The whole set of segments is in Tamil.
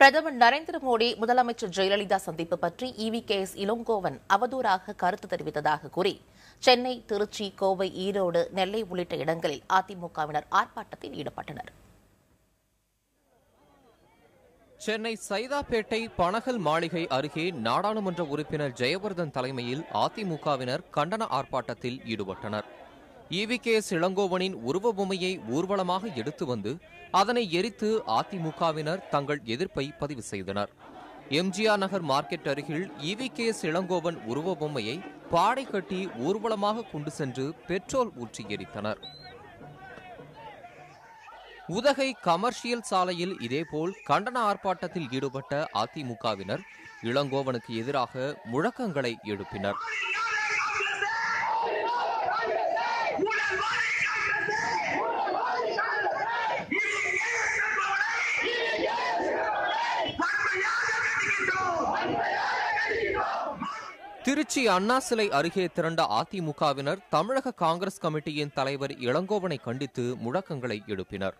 பிரதமர் நரேந்திர மோடி முதலமைச்சர் ஜெயலலிதா சந்திப்பு பற்றி EVKS இளங்கோவன் அவதூறாக கருத்து தெரிவித்ததாக கூறி சென்னை, திருச்சி, கோவை, ஈரோடு, நெல்லை உள்ளிட்ட இடங்களில் அதிமுகவினர் ஆர்ப்பாட்டத்தில் ஈடுபட்டனர். சென்னை சைதாப்பேட்டை பனகல் மாளிகை அருகே நாடாளுமன்ற உறுப்பினர் ஜெயவர்தன் தலைமையில் அதிமுகவினர் கண்டன ஆர்ப்பாட்டத்தில் ஈடுபட்டனர். EVKS இளங்கோவனின் உருவ பொம்மையை ஊர்வலமாக எடுத்து வந்து அதனை எரித்து அதிமுகவினர் தங்கள் எதிர்ப்பை பதிவு செய்தனர். MGR நகர் மார்க்கெட் அருகில் EVKS இளங்கோவன் உருவ பொம்மையை பாடை கட்டி ஊர்வலமாக கொண்டு சென்று பெட்ரோல் ஊற்றி எரித்தனர். உதகை கமர்ஷியல் சாலையில் இதேபோல் கண்டன ஆர்ப்பாட்டத்தில் ஈடுபட்ட அதிமுகவினர் இளங்கோவனுக்கு எதிராக முழக்கங்களை எழுப்பினர். திருச்சி அண்ணா சிலை அருகே திரண்ட அதிமுகவினர் தமிழக காங்கிரஸ் கமிட்டியின் தலைவர் இளங்கோவனை கண்டித்து முழக்கங்களை எழுப்பினர்.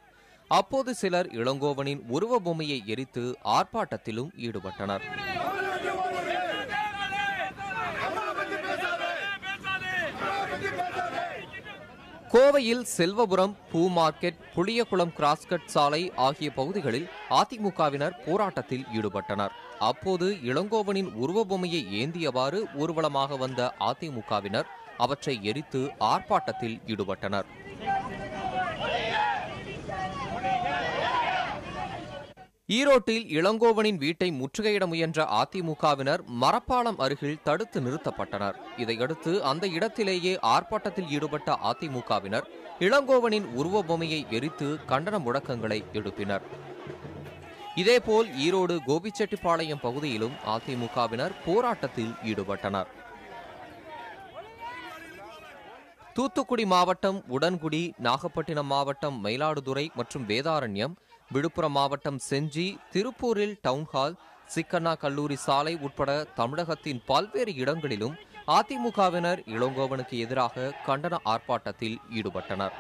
அப்போது சிலர் இளங்கோவனின் உருவ பொம்மையை எரித்து ஆர்ப்பாட்டத்திலும் ஈடுபட்டனர். கோவையில் செல்வபுரம், பூ மார்க்கெட், புளியகுளம் கிராஸ்கட் சாலை ஆகிய பகுதிகளில் அதிமுகவினர் போராட்டத்தில் ஈடுபட்டனர். அப்போது இளங்கோவனின் உருவ பொம்மையை ஏந்தியவாறு ஊர்வலமாக வந்த அதிமுகவினர் அவற்றை எரித்து ஆர்ப்பாட்டத்தில் ஈடுபட்டனர். ஈரோட்டில் இளங்கோவனின் வீட்டை முற்றுகையிட முயன்ற அதிமுகவினர் மரப்பாலம் அருகில் தடுத்து நிறுத்தப்பட்டனர். இதையடுத்து அந்த இடத்திலேயே ஆர்ப்பாட்டத்தில் ஈடுபட்ட அதிமுகவினர் இளங்கோவனின் உருவ பொம்மையை எரித்து கண்டன முழக்கங்களை எழுப்பினர். இதேபோல் ஈரோடு கோபிச்செட்டிப்பாளையம் பகுதியிலும் அதிமுகவினர் போராட்டத்தில் ஈடுபட்டனர். தூத்துக்குடி மாவட்டம் உடன்குடி, நாகப்பட்டினம் மாவட்டம் மயிலாடுதுறை மற்றும் வேதாரண்யம், விழுப்புரம் மாவட்டம் செஞ்சி, திருப்பூரில் டவுன்ஹால், சிக்கண்ணா கல்லூரி சாலை உட்பட தமிழகத்தின் பல்வேறு இடங்களிலும் அதிமுகவினர் இளங்கோவனுக்கு எதிராக கண்டன ஆர்ப்பாட்டத்தில் ஈடுபட்டனர்.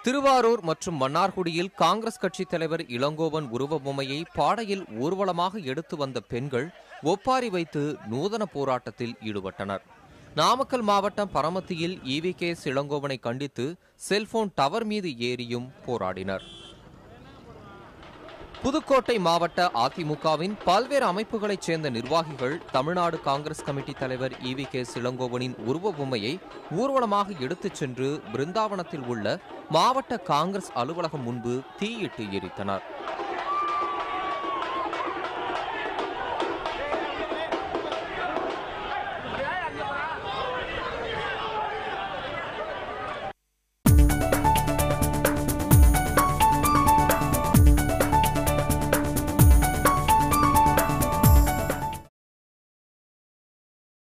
திருவாரூர் மற்றும் மன்னார்குடியில் காங்கிரஸ் கட்சித் தலைவர் இளங்கோவன் உருவ பொம்மையை பாடையில் ஊர்வலமாக எடுத்து வந்த பெண்கள் ஒப்பாரி வைத்து நூதன போராட்டத்தில் ஈடுபட்டனர். நாமக்கல் மாவட்டம் பரமத்தியில் EVKS இளங்கோவனை கண்டித்து செல்போன் டவர் மீது ஏறியும் போராடினர். புதுக்கோட்டை மாவட்ட அதிமுகவின் பல்வேறு அமைப்புகளைச் சேர்ந்த நிர்வாகிகள் தமிழ்நாடு காங்கிரஸ் கமிட்டி தலைவர் EVKS இளங்கோவனின் உருவ பொம்மையை ஊர்வலமாக எடுத்துச் சென்று பிருந்தாவனத்தில் உள்ள மாவட்ட காங்கிரஸ் அலுவலகம் முன்பு தீயிட்டு எரித்தனர்.